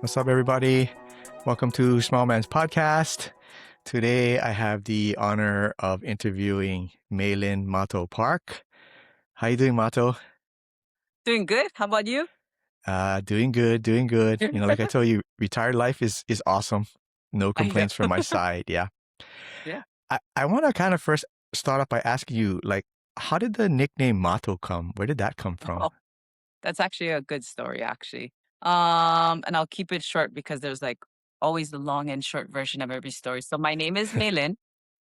What's up, everybody? Welcome to Small Man's Podcast. Today, I have the honor of interviewing Maylin Mato Park. How you doing, Mato? Doing good. How about you? Doing good, doing good. Like I told you, retired life is awesome. No I know. complaints from my side. Yeah. Yeah. I want to kind of first start off by asking you, how did the nickname Mato come? Where did that come from? Oh, that's actually a good story, actually. And I'll keep it short because there's like always the long and short version of every story. So my name is Maylin.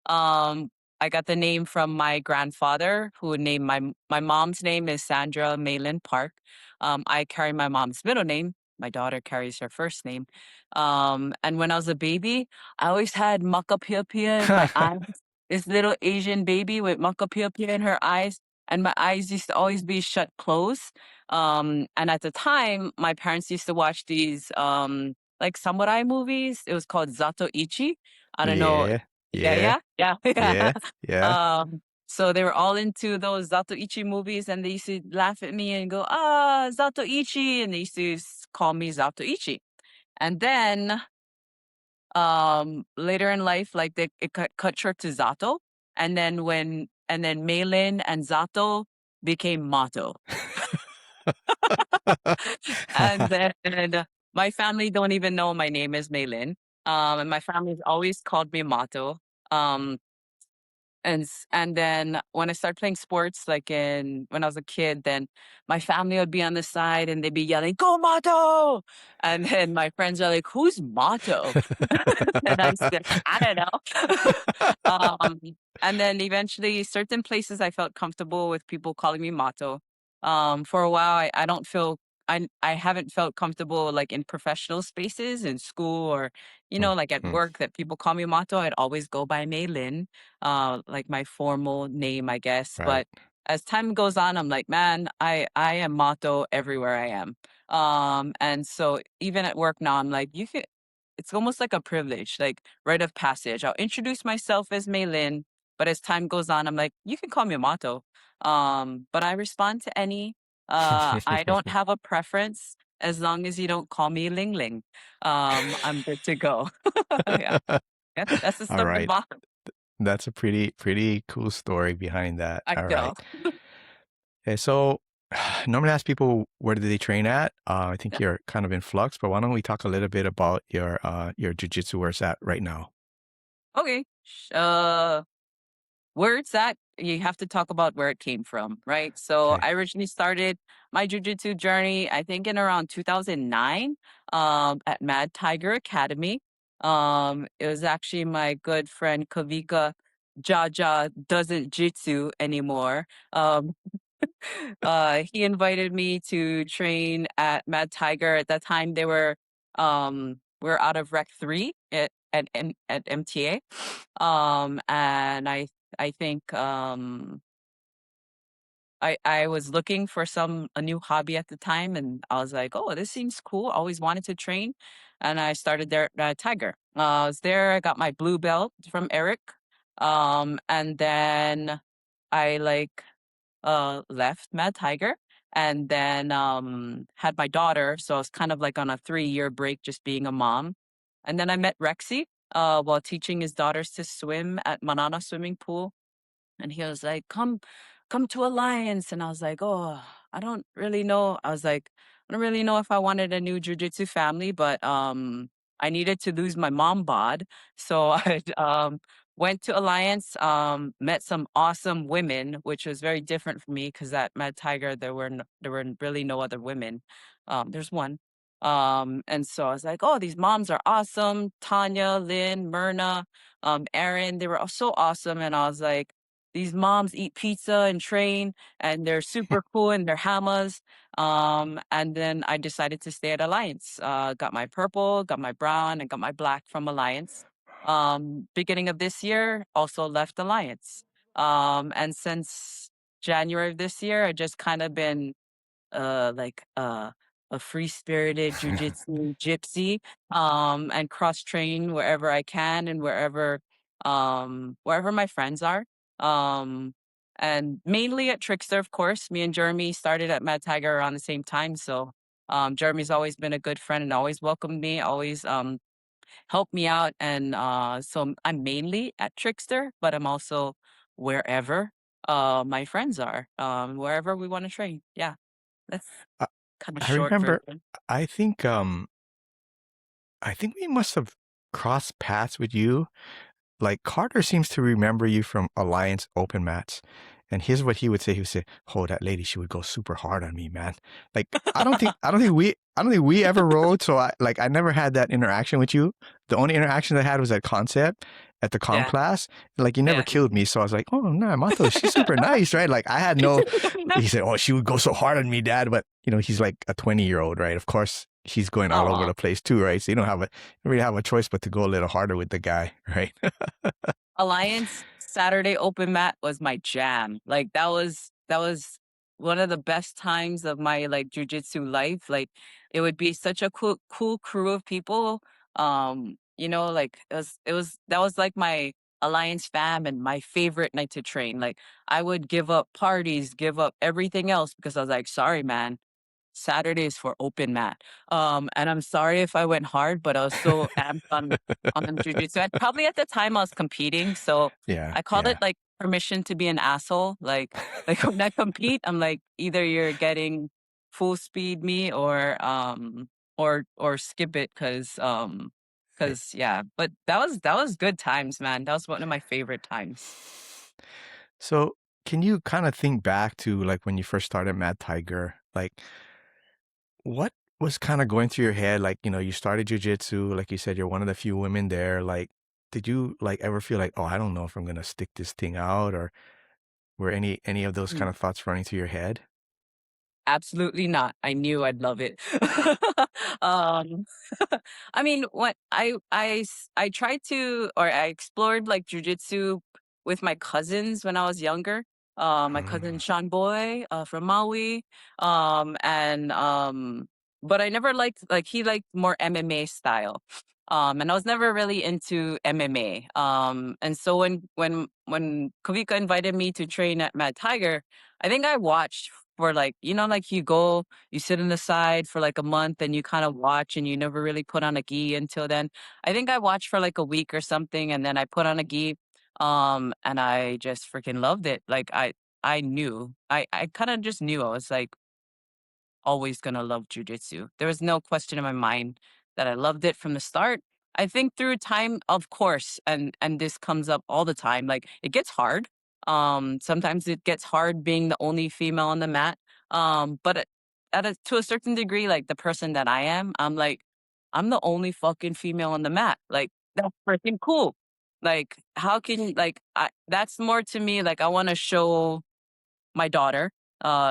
Um, I got the name from my grandfather, who named my mom's name is Sandra Maylin Park. I carry my mom's middle name. My daughter carries her first name. And when I was a baby, I always had makapia in my eyes. This little Asian baby with makapia in her eyes, and my eyes used to always be shut closed. And at the time, my parents used to watch these like samurai movies. It was called Zato Ichi. I don't know. Yeah, Yeah, yeah, yeah, yeah, yeah. yeah, yeah. So they were all into those Zato Ichi movies, and they used to laugh at me and go, "Ah, Zato Ichi," and they used to call me Zato Ichi. And then later in life, like it cut short to Zato, and then Maylin and Zato became Mato. And then my family don't even know my name is Maylin. And my family's always called me Mato. Um, and then when I started playing sports, like in when I was a kid, then my family would be on the side and they'd be yelling, "Go Mato!" And then my friends are like, "Who's Mato?" And I said, "I don't know." um, and then eventually, certain places I felt comfortable with people calling me Mato. For a while, I don't feel I haven't felt comfortable like in professional spaces in school or Mm, like at mm, work that people call me Mato. I'd always go by Maylin, like my formal name, I guess. right. But as time goes on, I'm like, man, I am Mato everywhere I am. And so even at work now, I'm like, you can. It's almost like a privilege, like rite of passage. I'll introduce myself as Maylin, but as time goes on, I'm like, you can call me Mato. But I respond to any. I don't have a preference as long as you don't call me Ling Ling. I'm good to go. Yeah, yeah, that's the All story of right. Mato. That's a pretty cool story behind that. I All right. know. Okay, so normally I ask people where do they train at. I think Yeah. you're kind of in flux, but why don't we talk a little bit about your jujitsu where it's at right now? Okay. Where it's at, you have to talk about where it came from, right? So Okay. I originally started my jujitsu journey, I think in around 2009, at Mad Tiger Academy. It was actually my good friend Kavika Jaja doesn't jitsu anymore. He invited me to train at Mad Tiger. At that time, we're out of Rec 3 at MTA. And I think I was looking for a new hobby at the time, and I was like, "Oh, this seems cool." Always wanted to train, and I started there at Tiger. I was there. I got my blue belt from Eric, and then I left Mad Tiger, and then had my daughter. So I was kind of like on a 3-year break, just being a mom, and then I met Rexy while teaching his daughters to swim at Manana Swimming Pool, and he was like, come to Alliance. And I was like, oh, I don't really know. I was like, I don't really know if I wanted a new jujitsu family, but I needed to lose my mom bod. So I went to Alliance, met some awesome women, which was very different for me because at Mad Tiger there were really no other women. There's one. And so I was like, oh, these moms are awesome. Tanya, Lynn, Myrna, Erin, they were all so awesome. And I was like, these moms eat pizza and train, and they're super cool in their hammers. And then I decided to stay at Alliance. Got my purple, got my brown, and got my black from Alliance. Beginning of this year, also left Alliance. And since January of this year, I just kind of been like a free spirited jujitsu gypsy, and cross train wherever I can and wherever my friends are. Um, and mainly at Trickster, of course. Me and Jeremy started at Mad Tiger around the same time, so Jeremy's always been a good friend and always welcomed me, always helped me out. And so I'm mainly at Trickster, but I'm also wherever my friends are, wherever we want to train. Yeah, that's I, kind of I short remember. version. I think. I think we must have crossed paths with you. Like Carter seems to remember you from Alliance Open mats. And here's what he would say. He would say, "Oh, that lady, she would go super hard on me, man." Like I don't think we ever rode. So I never had that interaction with you. The only interaction I had was at concept at the com Yeah, class. Like you never yeah. killed me. So I was like, "Oh, no, Mato, she's super nice, right?" Like I had no, he said, "Oh, she would go so hard on me, dad." But he's like a 20-year-old, right? Of course, he's going all over Oh, the place too, right? So you don't really have a choice but to go a little harder with the guy, right? Alliance Saturday open mat was my jam. Like that was one of the best times of my like jujitsu life. Like it would be such a cool crew of people. Like it was that was like my Alliance fam and my favorite night to train. Like I would give up parties, give up everything else because I was like, sorry, man. Saturdays for open mat. And I'm sorry if I went hard, but I was so amped on jujitsu. And probably at the time I was competing, so Yeah, I called it yeah. like permission to be an asshole. Like when I compete, I'm like either you're getting full speed me or skip it Right. because yeah. But that was good times, man. That was one of my favorite times. So, can you kind of think back to like when you first started Mad Tiger? Like, what was kind of going through your head? Like, you started jujitsu, like you said, you're one of the few women there. Like, did you like ever feel like, oh, I don't know if I'm gonna stick this thing out, or were any of those kind of thoughts running through your head? Absolutely not. I knew I'd love it. Um, I mean, what I tried to or I explored like jujitsu with my cousins when I was younger. My cousin Mm. Sean Boy from Maui, and but I never liked like he liked more MMA style. And I was never really into MMA. And so when Kavika invited me to train at Mad Tiger, I think I watched for like like you sit on the side for like a month and you kind of watch and you never really put on a gi until then. I think I watched for like a week or something and then I put on a gi, and I just freaking loved it. Like I knew I kind of just knew I was like always gonna love jujitsu. There was no question in my mind that I loved it from the start. I think through time, of course, and this comes up all the time. Like it gets hard. Sometimes it gets hard being the only female on the mat. But to a certain degree, like the person that I am, I'm like, I'm the only fucking female on the mat. Like that's freaking cool. Like how can like that's more to me. Like I want to show my daughter,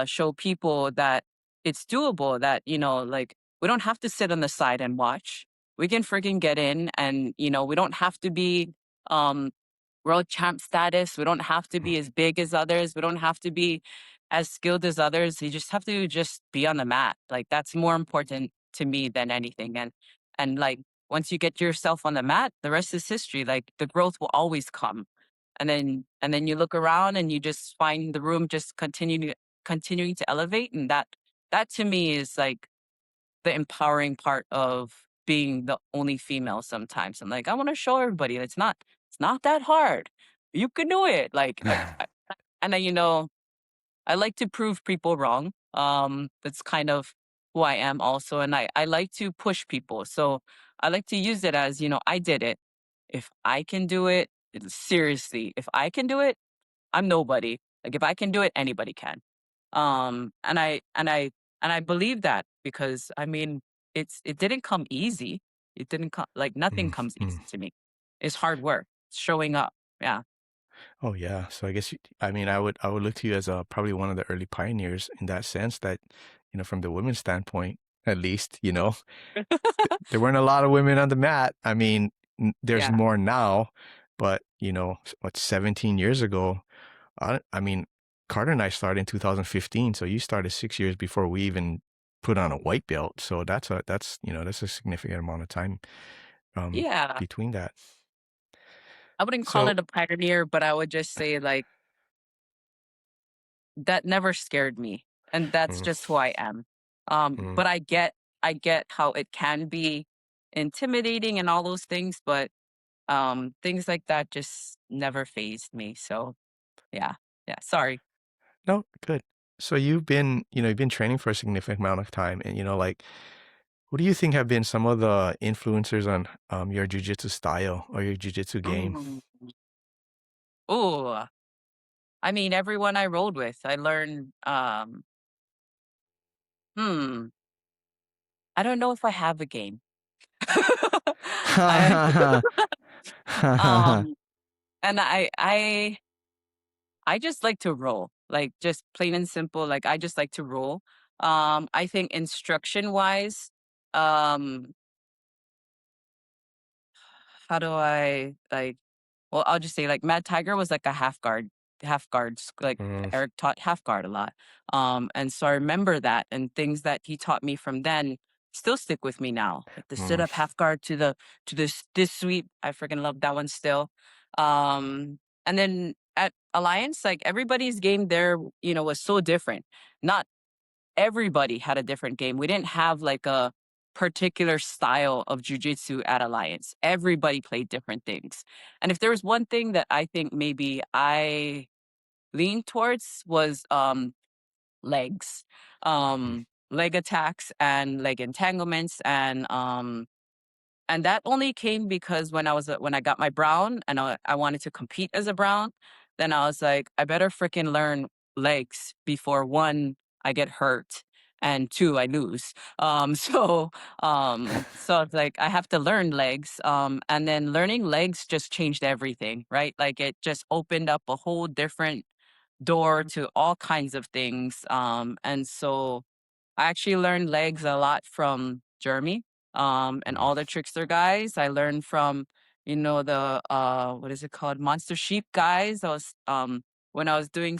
show people that it's doable, that, like we don't have to sit on the side and watch. We can freaking get in and, we don't have to be um, world champ status. We don't have to be as big as others. We don't have to be as skilled as others. You just have to just be on the mat. Like that's more important to me than anything. And like once you get yourself on the mat, the rest is history. Like the growth will always come and then you look around and you just find the room just continuing to elevate, and that to me is like the empowering part of being the only female. Sometimes I'm like, I want to show everybody it's not that hard, you can do it. Like and then I like to prove people wrong. That's kind of who I am also, and I like to push people, so I like to use it as, I did it. If I can do it, seriously, if I can do it, I'm nobody. Like if I can do it, anybody can. And I believe that because I mean, it didn't come easy. It didn't come like nothing Mm, comes mm. easy to me. It's hard work, showing up. Yeah. Oh yeah. So I guess I mean I would look to you as probably one of the early pioneers in that sense that from the women's standpoint at least there weren't a lot of women on the mat. I mean, there's Yeah. more now, but 17 years ago, I mean, Carter and I started in 2015, so you started 6 years before we even put on a white belt. So that's a significant amount of time Yeah. between that. I wouldn't call So it a pioneer, but I would just say like that never scared me. And that's mm, just who I am. Mm. But I get how it can be intimidating and all those things, but things like that just never phased me. So yeah. Yeah. Sorry. No, good. So you've been training for a significant amount of time, and like, who do you think have been some of the influencers on your jujitsu style or your jujitsu game? Oh, I mean, everyone I rolled with, I learned, hmm, I don't know if I have a game. I, um, and I just like to roll, like just plain and simple. Like I just like to roll. I think instruction wise, um, how do I like? Well, I'll just say like Mad Tiger was like a half guards. Like Mm, Eric taught half guard a lot. And so I remember that and things that he taught me from then still stick with me now. Like the sit mm, up half guard to this sweep. I freaking love that one still. And then at Alliance, like everybody's game there, was so different. Not everybody had a different game. We didn't have like a particular style of jujitsu at Alliance. Everybody played different things. And if there was one thing that I think maybe I leaned towards was legs. Leg attacks and leg entanglements and that only came because when I got my brown and I wanted to compete as a brown, then I was like, I better freaking learn legs before one, I get hurt, and two, I lose. So it's like I have to learn legs. And then learning legs just changed everything, right? Like it just opened up a whole different door to all kinds of things. And so I actually learned legs a lot from Jeremy, and mm. all the trickster guys. I learned from, the what is it called? Monster Sheep guys. When I was doing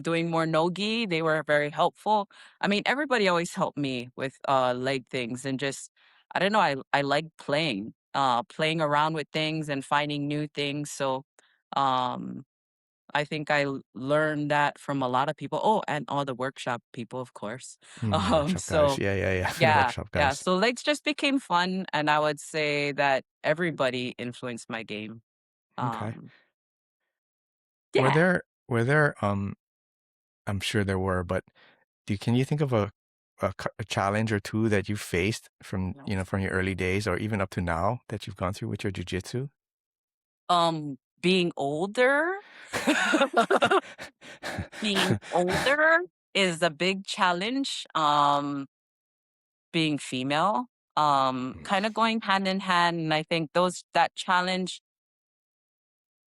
doing more no-gi, they were very helpful. I mean, everybody always helped me with leg things and just I don't know, I like playing around with things and finding new things. So um I think learned that from a lot of people. Oh, and all the workshop people, of course. The workshop guys. So Yeah, yeah, yeah. The yeah, workshop yeah. guys. So legs just became fun, and I would say that everybody influenced my game. Okay. Um, Were yeah. there were there I'm sure there were, but can you think of a challenge or two that you faced from from your early days or even up to now that you've gone through with your jujitsu? Being older, being older is a big challenge. Being female, kind of going hand in hand, and I think that challenge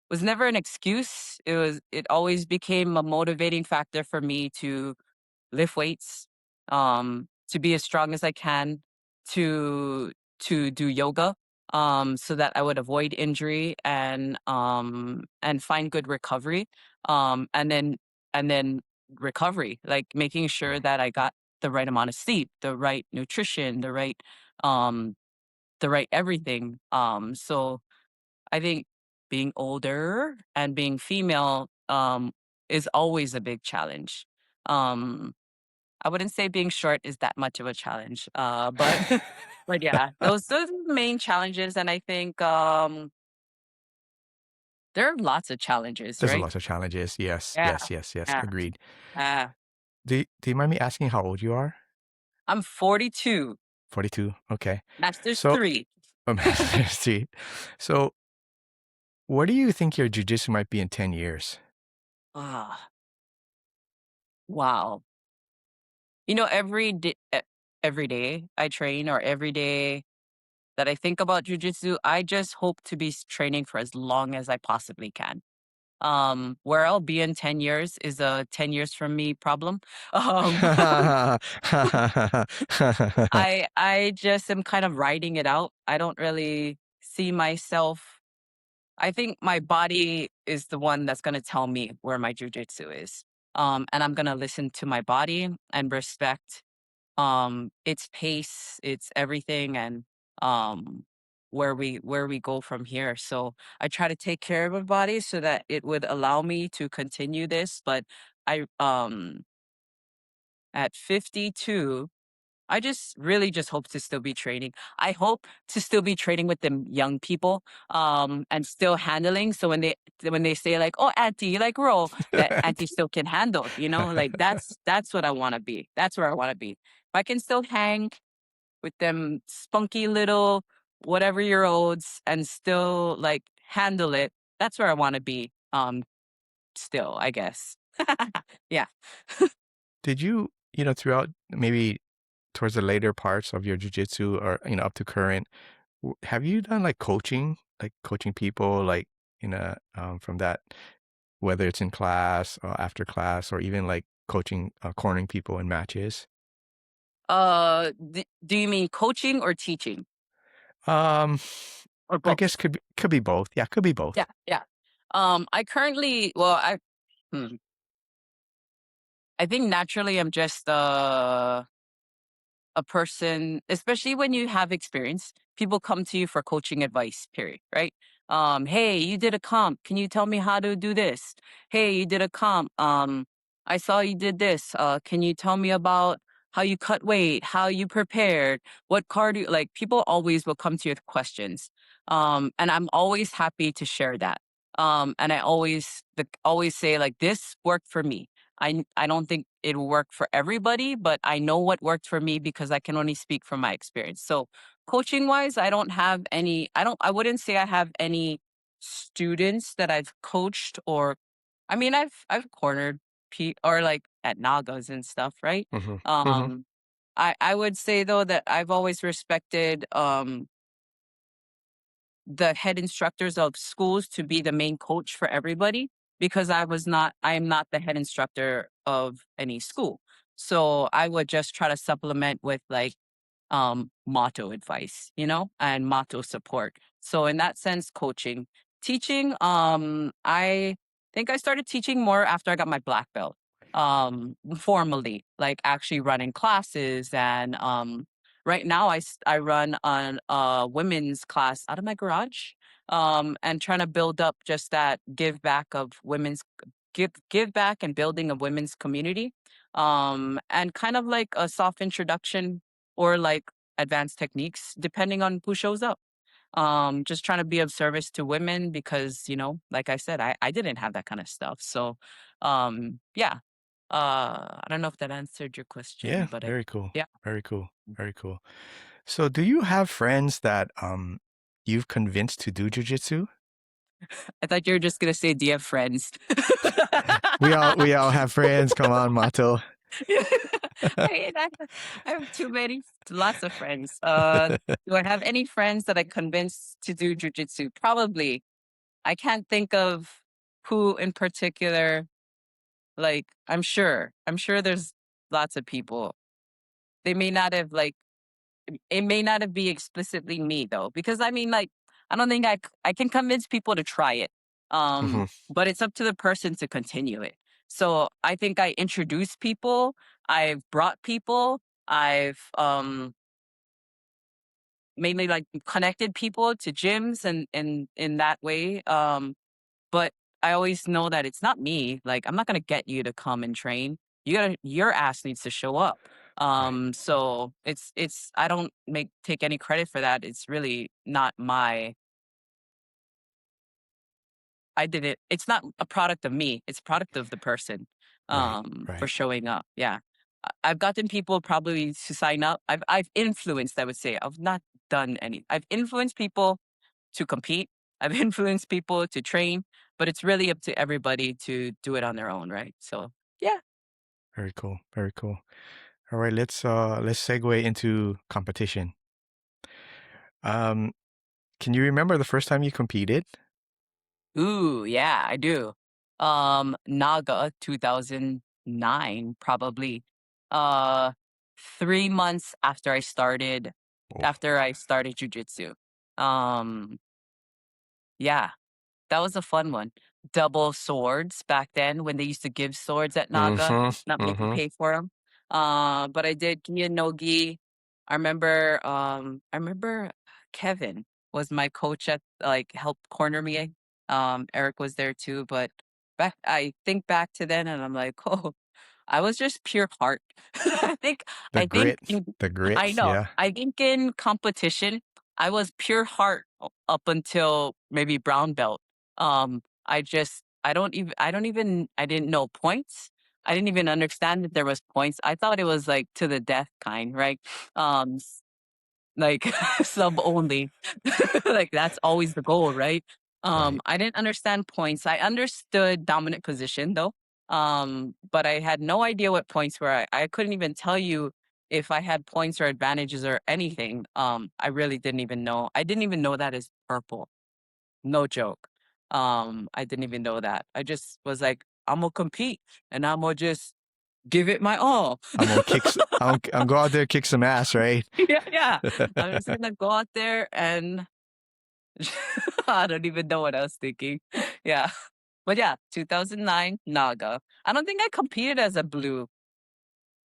was never an excuse. It always became a motivating factor for me to lift weights, to be as strong as I can, to do yoga, so that I would avoid injury and find good recovery, and then recovery, like making sure Mm. that I got the right amount of sleep, the right nutrition, um, the right everything. So I think being older and being female is always a big challenge. Um, I wouldn't say being short is that much of a challenge, but but yeah, those are the main challenges, and I think there are lots of challenges, There's a right? lot of challenges. Yes, Yeah, yes, yes, yes. yeah, Agreed. yeah. Do you mind me asking how old you are? I'm 42. 42. Okay. Master's So, three. see. So, where do you think your jujitsu might be in 10 years? Ah, wow. Every day I train, or every day that I think about jujitsu, I just hope to be training for as long as I possibly can. Where I'll be in 10 years is a 10 years from me problem. Um, I just am kind of riding it out. I don't really see myself. I think my body is the one that's going to tell me where my jujitsu is. And I'm going to listen to my body and respect its pace, its everything, and um where we go from here. So I try to take care of my body so that it would allow me to continue this, but I at 52, I just really just hope to still be training. I hope to still be training with the young people, and still handling. So when they say like, "Oh, auntie, you like roll," that auntie still can handle. Like that's what I want to be. That's where I want to be. If I can still hang with them spunky little whatever year olds and still like handle it, that's where I want to be. Still, I guess. Yeah. Did you, throughout maybe towards the later parts of your jujitsu or, up to current, have you done like coaching people, like from that, whether it's in class or after class or even like coaching, cornering people in matches? Do you mean coaching or teaching Um, or I guess both? could be both. Yeah, could be both. Yeah, yeah. I currently, well, hmm, I think naturally I'm just a person, especially when you have experience, people come to you for coaching advice, period, right? Hey, you did a comp. Can you tell me how to do this? Hey, you did a comp. I saw you did this. Can you tell me about how you cut weight, how you prepared, what cardio? Like people always will come to you with questions. And I'm always happy to share that. And I always say like this worked for me. I don't think it will work for everybody, but I know what worked for me because I can only speak from my experience. So coaching wise, I wouldn't say I have any students that I've coached or I mean I've cornered or like at Nagas and stuff, right? Hmm. Hmm. Um I would say though that I've always respected the head instructors of schools to be the main coach for everybody because I am not the head instructor of any school. So I would just try to supplement with like Mato advice, and Mato support. So in that sense, coaching. Teaching, I think I started teaching more after I got my black belt. Formally, like actually running classes and right now I run on a women's class out of my garage. And trying to build up just that give back and building a women's community. And kind of like a soft introduction or like advanced techniques depending on who shows up. Just trying to be of service to women because, like I said, I didn't have that kind of stuff. So yeah. I don't know if that answered your question, Yeah, but very cool. yeah. Very cool. Very cool. So, do you have friends that you've convinced to do jujitsu? I thought you were just gonna say, do you have friends? We all have friends. Come on, Mato. I mean, I have too many, lots of friends. Do I have any friends that I convinced to do jujitsu? Probably. I can't think of who in particular. Like, I'm sure there's lots of people. They may not have like, it may not have be explicitly me though, because I mean, like, I don't think I can convince people to try it. Hmm. But it's up to the person to continue it. So I think I introduce people. I've brought people. I've mainly like connected people to gyms and in that way. But I always know that it's not me. Like I'm not gonna get you to come and train. Your ass needs to show up. Right. So it's I don't take any credit for that. It's really not my I did it. It's not a product of me. It's a product of the person Right. for Right. showing up. Yeah. I've gotten people probably to sign up. I've influenced, I would say. I've not done any. I've influenced people to compete. I've influenced people to train, but it's really up to everybody to do it on their own, right? So, yeah. Very cool. Very cool. All right, let's segue into competition. Um, can you remember the first time you competed? Ooh, yeah, I do. NAGA 2009 probably. Uh 3 months Oh. after I started jujitsu. Um yeah, that was a fun one. Double swords back then when they used to give swords at NAGA, Mm-hmm. not make you Mm-hmm. pay for them. But I did gi no gi. I remember Kevin was my coach at like helped corner me. Eric was there too, but I think back to then and I'm like, oh, I was just pure heart. I think The I think grits, in the I grits, know. yeah. I think in competition, I was pure heart up until maybe brown belt. I don't even I didn't know points. I didn't even understand that there was points. I thought it was like to the death kind, right? Um like sub only. Like that's always the goal, right? Right. I didn't understand points. I understood dominant position though. But I had no idea what points were. I couldn't even tell you if I had points or advantages or anything. I really didn't even know. I didn't even know that is purple. No joke. I didn't even know that. I just was like, I'm gonna compete and I'm gonna just give it my all. I'm go out there kick some ass, right? Yeah, yeah. I'm just gonna go out there and I don't even know what I was thinking. Yeah. But yeah, 2009 Naga. I don't think I competed as a blue.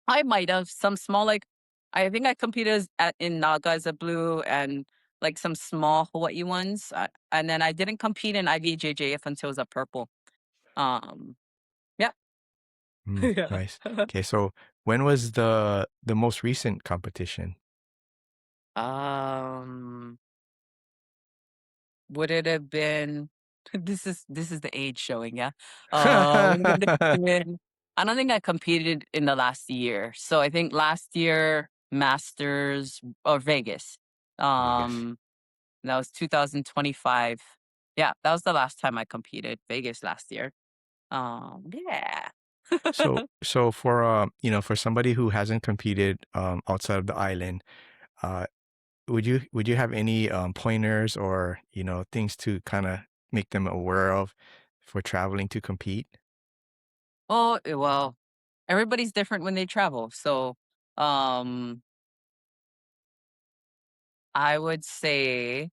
I might have some small like I think I competed in Naga as a blue and like some small Hawaii ones. And then I didn't compete in IBJJF until it was a purple. Um yeah. Yeah. Nice. Okay, so when was the most recent competition? um Would it have been this is the age showing, yeah? Would it have been I don't think I competed in the last year. So I think last year, Masters or Vegas. Vegas. Um, that was 2025. Yeah, that was the last time I competed, Vegas last year. Yeah. So for for somebody who hasn't competed outside of the island, uh would you have any pointers or, things to kind of make them aware of for traveling to compete? Oh, well, everybody's different when they travel. So, um, I would say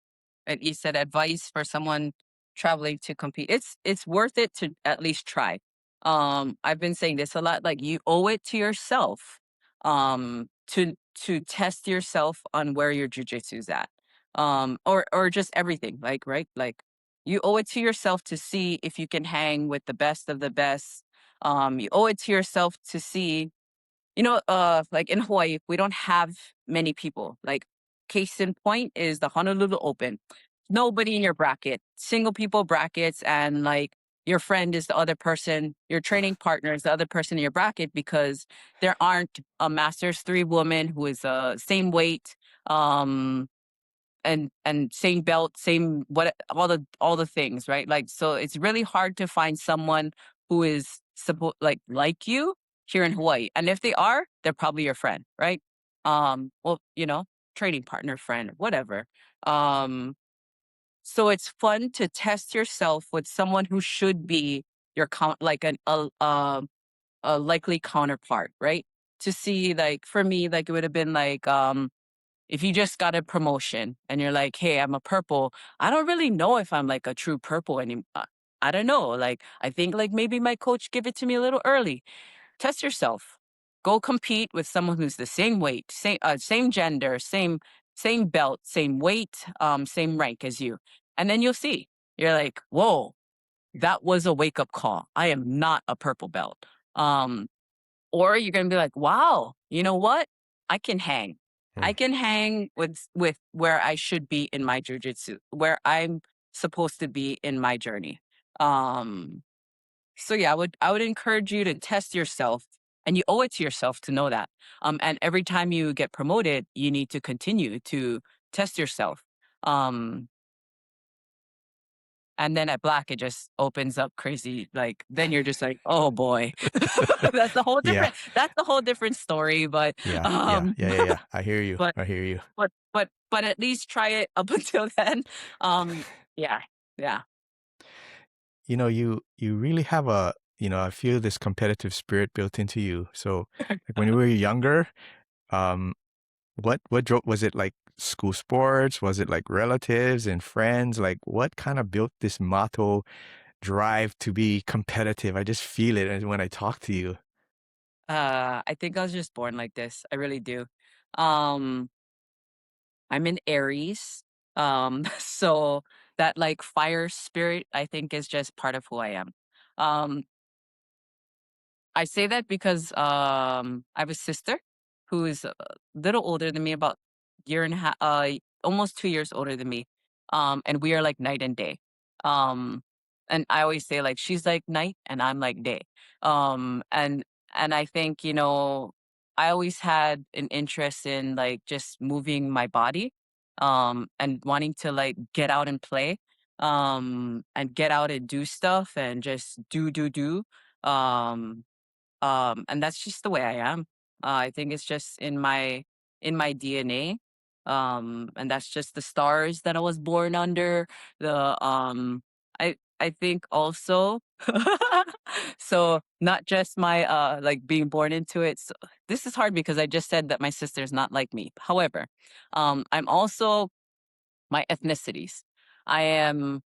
and you said advice for someone traveling to compete. It's worth it to at least try. I've been saying this a lot. Like you owe it to yourself, to test yourself on where your jujitsu's at, or just everything. Like right, like you owe it to yourself to see if you can hang with the best of the best. You owe it to yourself to see like in Hawaii, we don't have many people. Like, case in point is the Honolulu Open. Nobody in your bracket, single people brackets, and like your friend is the other person, your training partner is the other person in your bracket because there aren't a Masters 3 woman who is same weight. Um, and same belt, same what all the things, right? Like so it's really hard to find someone who is like you here in Hawaii. And if they are, they're probably your friend, right? Well, training partner, friend, whatever. Um, so it's fun to test yourself with someone who should be your like a likely counterpart, right? To see like for me, like it would have been like if you just got a promotion and you're like, "Hey, I'm a purple," I don't really know if I'm like a true purple anymore. I don't know. Like, I think like maybe my coach give it to me a little early. Test yourself. Go compete with someone who's the same weight, same gender, same belt, same weight, same rank as you, and then you'll see. You're like, "Whoa, that was a wake up call. I am not a purple belt." Um, or you're gonna be like, "Wow, you know what? I can hang. I Mm. can hang with where I should be in my jujitsu, where I'm supposed to be in my journey." Um, so yeah, I would encourage you to test yourself, and you owe it to yourself to know that. And every time you get promoted, you need to continue to test yourself. Um, and then at black, it just opens up crazy. Like then you're just like, oh boy, Yeah. that's a whole different story. But Yeah. Yeah. um, Yeah. Yeah. Yeah. I hear you. but I hear you. but at least try it up until then. Yeah, yeah. You really have I feel this competitive spirit built into you. So like when you were younger, um, what drove was it like school sports? Was it like relatives and friends? Like what kind of built this Mato drive to be competitive? I just feel it when I talk to you. I think I was just born like this. I really do. Um, I'm in Aries. So that like fire spirit, I think, is just part of who I am. Um, I say that because I have a sister who is a little older than me, about year and a half, almost 2 years older than me, and we are like night and day. Um, and I always say like she's like night and I'm like day. And I think I always had an interest in like just moving my body, and wanting to like get out and play, and get out and do stuff and just do. Um, and that's just the way I am. I think it's just in my DNA. And that's just the stars that I was born under. The I think also so not just my like being born into it. So this is hard because I just said that my sister's not like me. However, I'm also my ethnicities. I am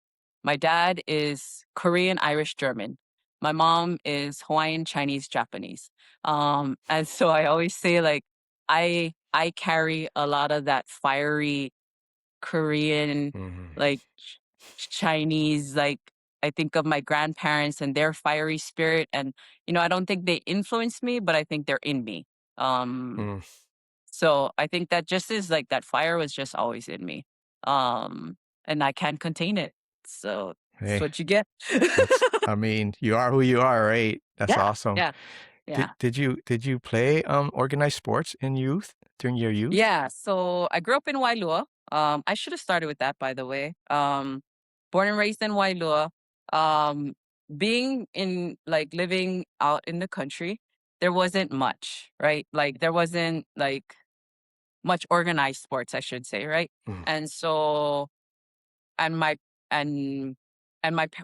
my dad is Korean, Irish, German. My mom is Hawaiian, Chinese, Japanese. And so I always say like I carry a lot of that fiery Korean, Mhm. like Chinese, like I think of my grandparents and their fiery spirit, and I don't think they influence me, but I think they're in me. Um Mm. so I think that just is like that fire was just always in me. And I can't contain it. So that's Hey, what you get. I mean, you are who you are, right? That's Yeah, awesome. yeah, Did yeah. did you did you play organized sports in youth during your youth? Yeah, so I grew up in Wailua. I should have started with that, by the way. Born and raised in Wailua. Um, being in like living out in the country, there wasn't much, right? Like there wasn't like much organized sports, I should say, right? Mm. And so and my and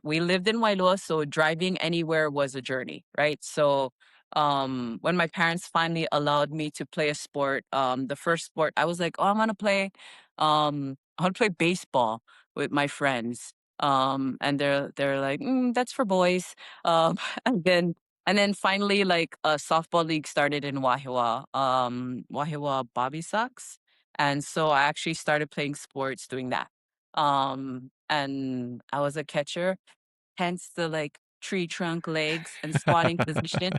we lived in Wailua, so driving anywhere was a journey, right? So when my parents finally allowed me to play a sport, the first sport I was like, oh, I want to play baseball with my friends. And they're like, that's for boys. And then finally like a softball league started in Wahiwa Bobby Sox. And so I actually started playing sports doing that. And I was a catcher, hence the like tree trunk legs and squatting position.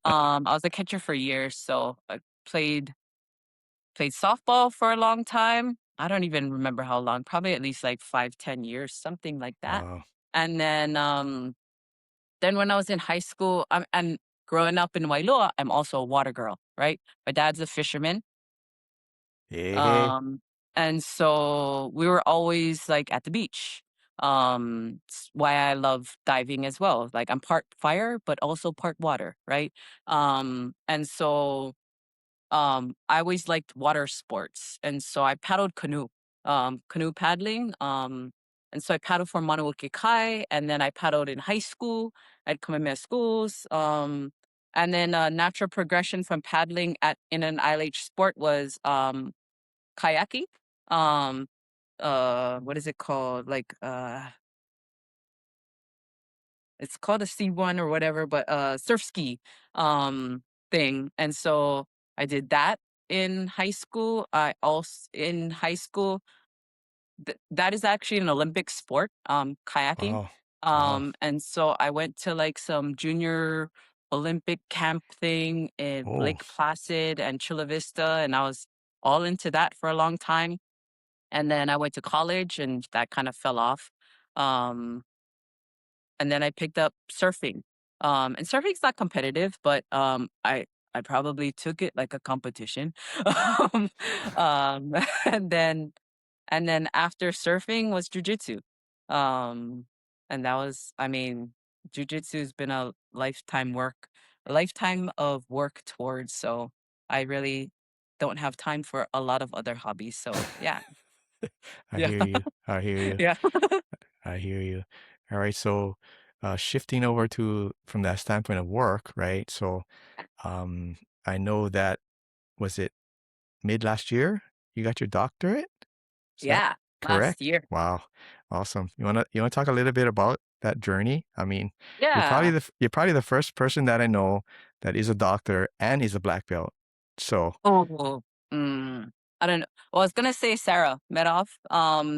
I was a catcher for years, so I played softball for a long time. I don't even remember how long, probably at least like 5, 10 years, something like that. Wow. And then when I was in high school, and growing up in Wailua, I'm also a water girl, right? My dad's a fisherman. Hey, hey. Um, and so we were always like at the beach. It's why I love diving as well. Like I'm part fire, but also part water, right? And so I always liked water sports. And so I paddled canoe, canoe paddling. And so I paddled for Manawake Kai, and then I paddled in high school at Kamehameha schools. And then natural progression from paddling at in an ILH sport was kayaking. Um, what is it called? Like, it's called a C1 or whatever, but surf ski thing. And so I did that in high school. I also in high school that is actually an Olympic sport, kayaking. Wow. Wow. And so I went to like some junior Olympic camp thing in Oh. Lake Placid and Chula Vista, and I was all into that for a long time. And then I went to college and that kind of fell off. Um, and then I picked up surfing. And surfing's not competitive, but I probably took it like a competition. um, um, and then and then after surfing was jujitsu. Um, and that was, I mean, jujitsu has been a lifetime of work towards. So I really don't have time for a lot of other hobbies. So yeah, I yeah, hear you. I hear you. yeah. I hear you. All right. So, shifting over to from that standpoint of work, right? So, um, I know that was it mid last year you got your doctorate? Is that Yeah, last correct? year. Wow. Awesome. You wanna talk a little bit about that journey? I mean, Yeah. you're probably the first person that I know that is a doctor and is a black belt. So, Oh, I don't know. Well, I was gonna say Sarah Medoff.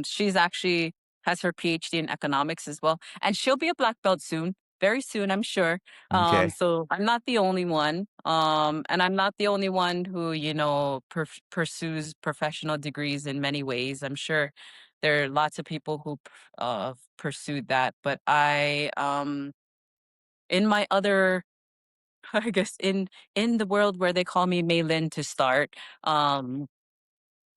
She's actually has her PhD in economics as well, and she'll be a black belt soon. very soon, I'm sure. Okay. So I'm not the only one. And I'm not the only one who, pursues professional degrees in many ways. I'm sure there are lots of people who pursued that. But in my other, I guess, in the world where they call me Maylin to start,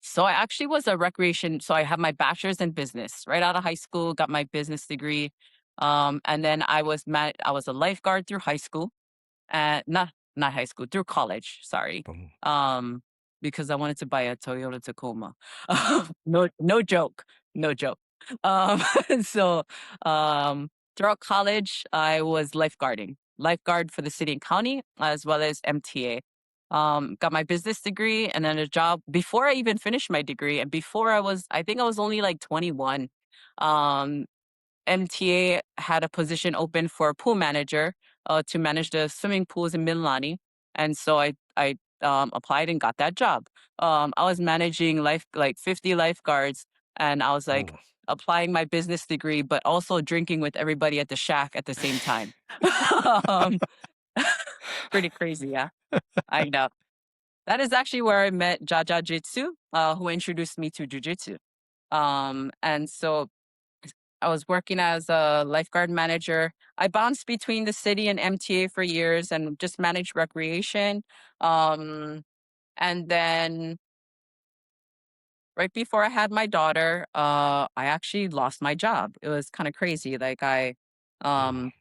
so I actually was a recreation. So I have my bachelor's in business right out of high school, got my business degree. And then I was a lifeguard through high school, not high school, through college, sorry. Boom. Um, because I wanted to buy a Toyota Tacoma. No joke, no joke. Um, so throughout college, I was lifeguard for the city and county as well as MTA. Got my business degree and then a job before I even finished my degree, and I think I was only like 21. Um, MTA had a position open for a pool manager to manage the swimming pools in Mililani, and so I applied and got that job. I was managing 50 lifeguards, and I was like Oh. applying my business degree, but also drinking with everybody at the shack at the same time. um, Pretty crazy, yeah. I know. That is actually where I met Jaja Jitsu, who introduced me to jujitsu. And so I was working as a lifeguard manager. I bounced between the city and MTA for years and just managed recreation. Um, and then right before I had my daughter, I actually lost my job. It was kind of crazy. Like I Oh. um,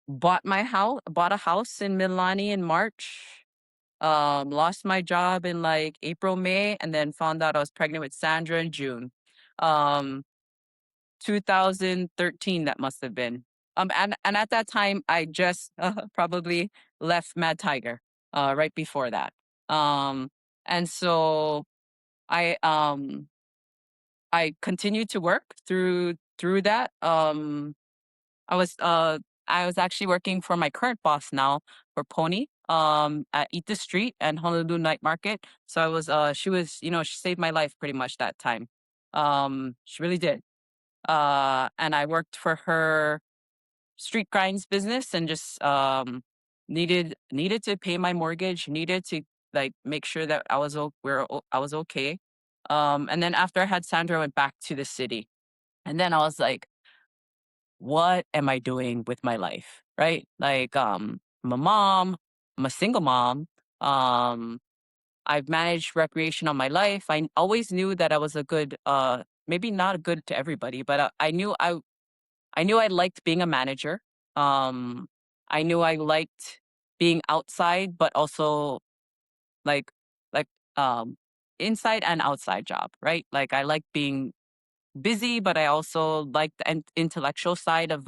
bought a house in Milani in March. Lost my job in like April, May, and then found out I was pregnant with Sandra in June. Um, 2013 that must have been. And at that time I just probably left Mad Tiger right before that. Um and so I um I continued to work through that. I was uh I was actually working for my current boss now for Pony at Eat the Street and Honolulu Night Market. So she was, she saved my life pretty much that time. She really did. And I worked for her street grinds business and just needed to pay my mortgage, needed to like make sure that I was okay. And then after I had Sandra, I went back to the city, and then I was like, what am I doing with my life? Right? Like, I'm a mom, I'm a single mom. Um, I've managed recreation all my life. I always knew that I was a good, maybe not good to everybody, but I knew I liked being a manager. Um, I knew I liked being outside, but also like like um inside and outside job, right? Like I like being busy, but I also like the intellectual side of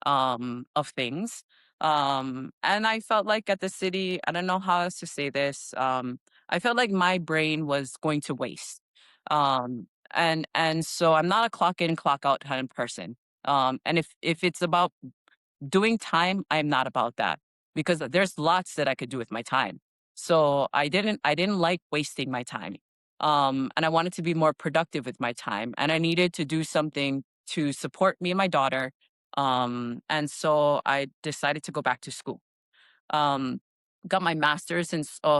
of things. And I felt like at the city, I don't know how else to say this. I felt like my brain was going to waste. And so I'm not a clock in, clock out kind of person. And if it's about doing time, I'm not about that because there's lots that I could do with my time. So I didn't like wasting my time. And I wanted to be more productive with my time, and I needed to do something to support me and my daughter. And so I decided to go back to school. Um, got my master's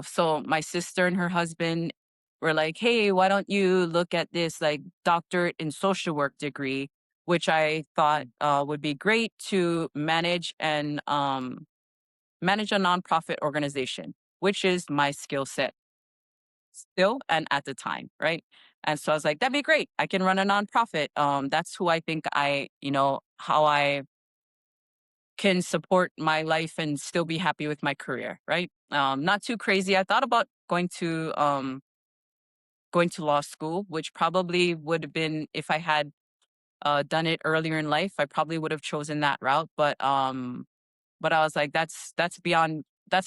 so my sister and her husband were like, "Hey, why don't you look at this like doctorate in social work degree?" Which I thought would be great to manage a nonprofit organization, which is my skill set still and at the time, right? And so I was like, that'd be great. I can run a nonprofit. That's who I think how I can support my life and still be happy with my career, right? Not too crazy. I thought about going to law school, which probably would have been if I had done it earlier in life. I probably would have chosen that route, but I was like, that's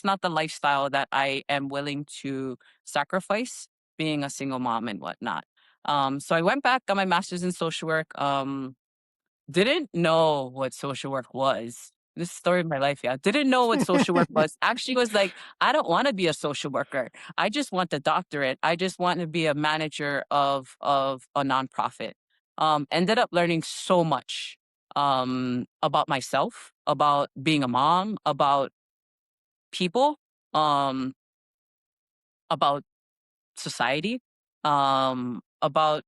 not the lifestyle that I am willing to sacrifice being a single mom and whatnot. So I went back, got my master's in social work. Didn't know what social work was. This is the story of my life, yeah. Didn't know what social work was. Actually was like, I don't want to be a social worker. I just want the doctorate. I just want to be a manager of a nonprofit. Ended up learning so much. about myself, about being a mom, about people, um, about society, about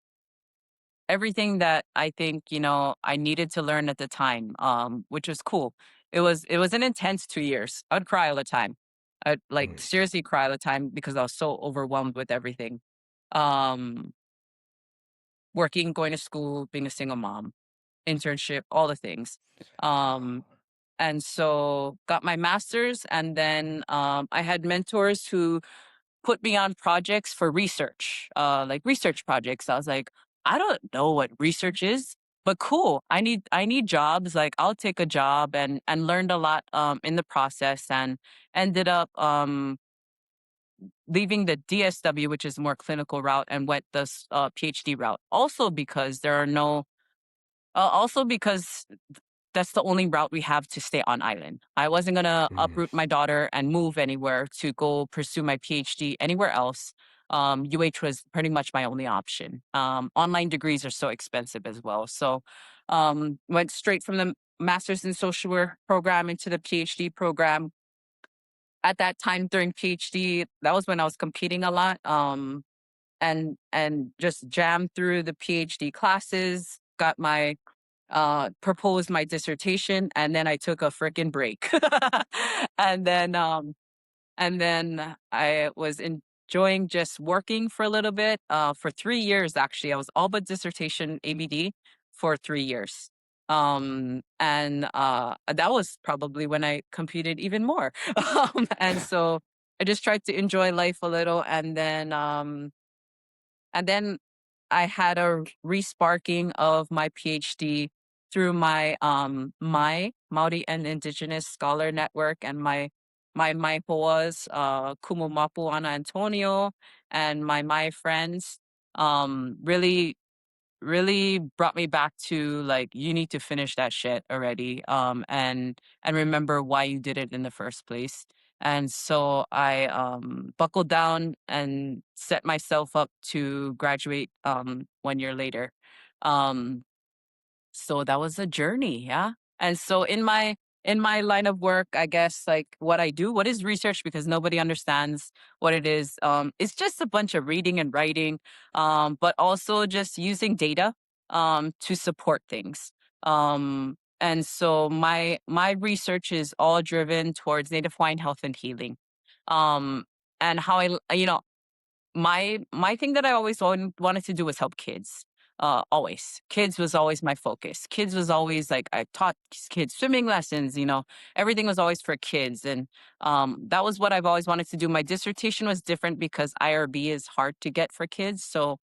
everything that I think, I needed to learn at the time, which was cool. It was an intense 2 years. I would cry all the time. I'd like Mm. seriously cry all the time because I was so overwhelmed with everything. Um, Working, going to school, being a single mom, internship, all the things. Wow. Um, and so got my master's, and then I had mentors who put me on projects for research, like research projects. I was like, I don't know what research is, but cool. I need jobs. Like I'll take a job, and learned a lot in the process, and ended up leaving the DSW, which is more clinical route, and went the PhD route. Also because there are no, also because that's the only route we have to stay on island. I wasn't gonna Mm. uproot my daughter and move anywhere to go pursue my PhD anywhere else. UH was pretty much my only option. Online degrees are so expensive as well, so went straight from the master's in social work program into the PhD program. At that time during PhD, that was when I was competing a lot. And just jammed through the PhD classes, got my proposed my dissertation, and then I took a freaking break. and then and then I was enjoying just working for a little bit, for 3 years actually. I was all but dissertation ABD for 3 years. And that was probably when I competed even more. And so I just tried to enjoy life a little, and then I had a resparking of my PhD through my Maori and Indigenous Scholar Network, and my Hoas, Kumu Mapu Ana Antonio, and my friends, really brought me back to, like, you need to finish that shit already, and remember why you did it in the first place. And so I buckled down and set myself up to graduate 1 year later. um so that was a journey, yeah. And so in my line of work, I guess, like, what is research, because nobody understands what it is. It's just a bunch of reading and writing, but also just using data to support things. And so my research is all driven towards Native Hawaiian health and healing. Um, and how my thing that I always wanted to do was help kids. Always, kids was always my focus. Kids was always like, I taught kids swimming lessons. Everything was always for kids, and that was what I've always wanted to do. My dissertation was different because IRB is hard to get for kids, so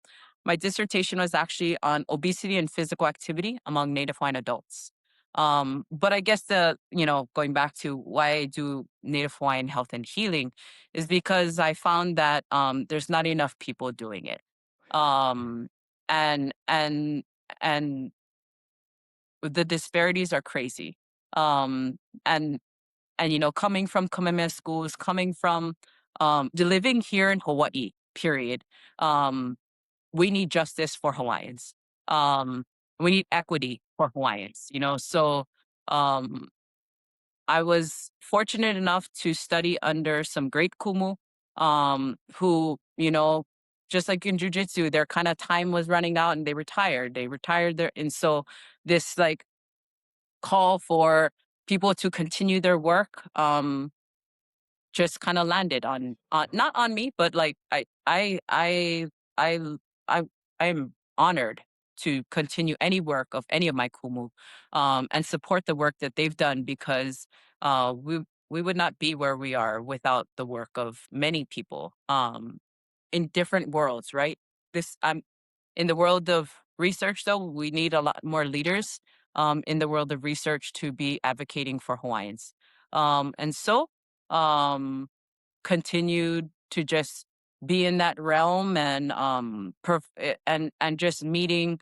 my dissertation was actually on obesity and physical activity among Native Hawaiian adults. But I guess going back to why I do Native Hawaiian health and healing is because I found that there's not enough people doing it. Um, and and and the disparities are crazy. Um, and coming from Kamehameha schools, coming from living here in Hawaii, period. Um, we need justice for Hawaiians. Um, we need equity for Hawaiians. So um, I was fortunate enough to study under some great kumu, who, just like in jujitsu, their kind of time was running out and they retired. They retired there, and so this, like, call for people to continue their work. Just kind of landed on not on me, but like I I I'm honored to continue any work of any of my kumu, and support the work that they've done, because we would not be where we are without the work of many people in different worlds, right? This I'm In the world of research, though, we need a lot more leaders in the world of research to be advocating for Hawaiians. And so um continued to just be in that realm, and and just meeting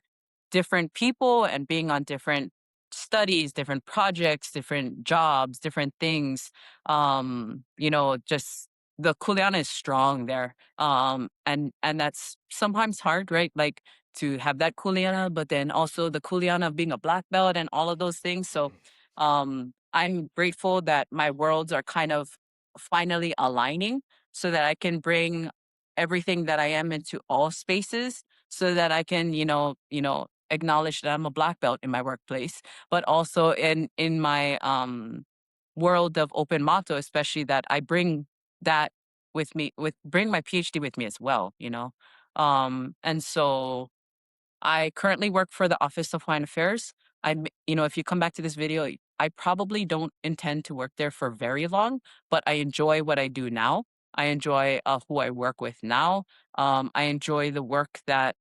different people and being on different studies, different projects, different jobs, different things. Just the kuleana is strong there. And that's sometimes hard, right? Like, to have that kuleana, but then also the kuleana of being a black belt and all of those things. So I'm grateful that my worlds are kind of finally aligning so that I can bring everything that I am into all spaces so that I can, acknowledge that I'm a black belt in my workplace, but also in my world of open Mato, especially that I bring that with me, with bring my PhD with me as well. And so I currently work for the Office of Hawaiian Affairs. If you come back to this video, I probably don't intend to work there for very long, but I enjoy what I do now. I enjoy who I work with now. I enjoy the work that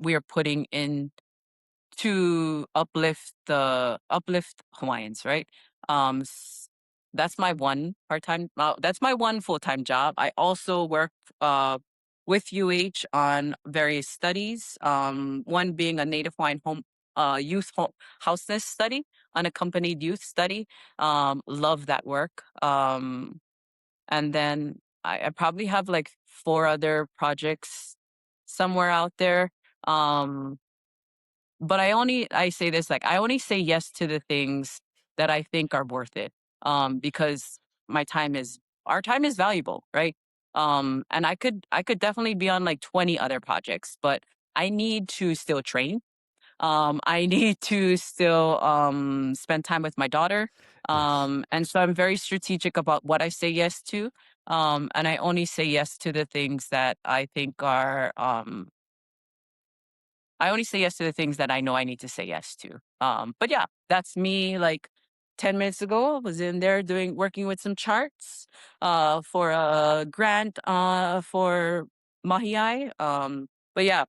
we are putting in to uplift Hawaiians, right? Um, s- that's my one part-time. That's my one full-time job. I also work with UH on various studies. One being a Native Hawaiian houseless study, unaccompanied youth study. Love that work. And then I probably have like four other projects somewhere out there. Um, but I say this, like, I only say yes to the things that I think are worth it, because my time is our time is valuable, right? And I could definitely be on like 20 other projects, but I need to still train. I need to still spend time with my daughter. Yes. And so I'm very strategic about what I say yes to. And I only say yes to the things that I think are I only say yes to the things that I know I need to say yes to. But yeah, that's me. Like 10 minutes ago, I was in there working with some charts for a grant for Mahiai. But yeah,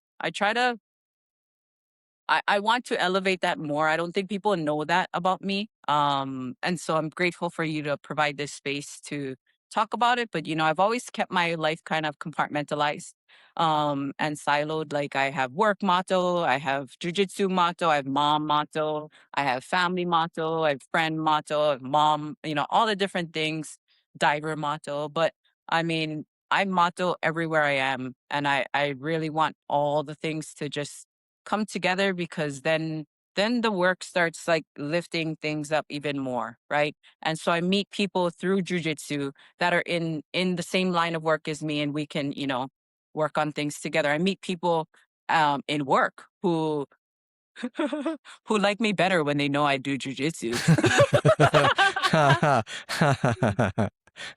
I want to elevate that more. I don't think people know that about me. And so I'm grateful for you to provide this space to talk about it. But I've always kept my life kind of compartmentalized and siloed. Like I have work motto, I have jujitsu motto, I have mom motto, I have family motto, I have friend motto, I have mom, all the different things, diver motto. But I mean, I motto everywhere I am. And I really want all the things to just come together because then the work starts like lifting things up even more, right? And so I meet people through jujitsu that are in the same line of work as me, and we can work on things together. I meet people in work who who like me better when they know I do jujitsu,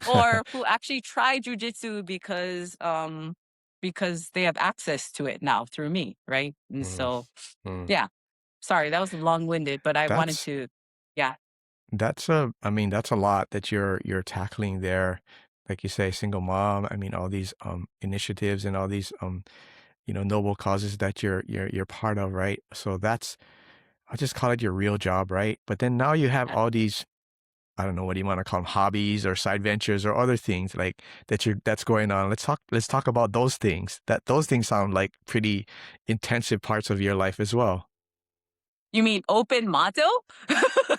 or who actually try jujitsu because they have access to it now through me, right? And Mm, so mm. yeah. Sorry, that was long-winded, but I wanted That's to yeah. I mean, that's a lot that you're tackling there. Like you say, single mom. I mean, all these initiatives and all these noble causes that you're part of, right? So that's I'll just call it your real job, right? But then now you have Yeah. all these, I don't know what do you want to call them, hobbies or side ventures or other things like that's going on. Let's talk about those things. Those things sound like pretty intensive parts of your life as well. You mean open motto?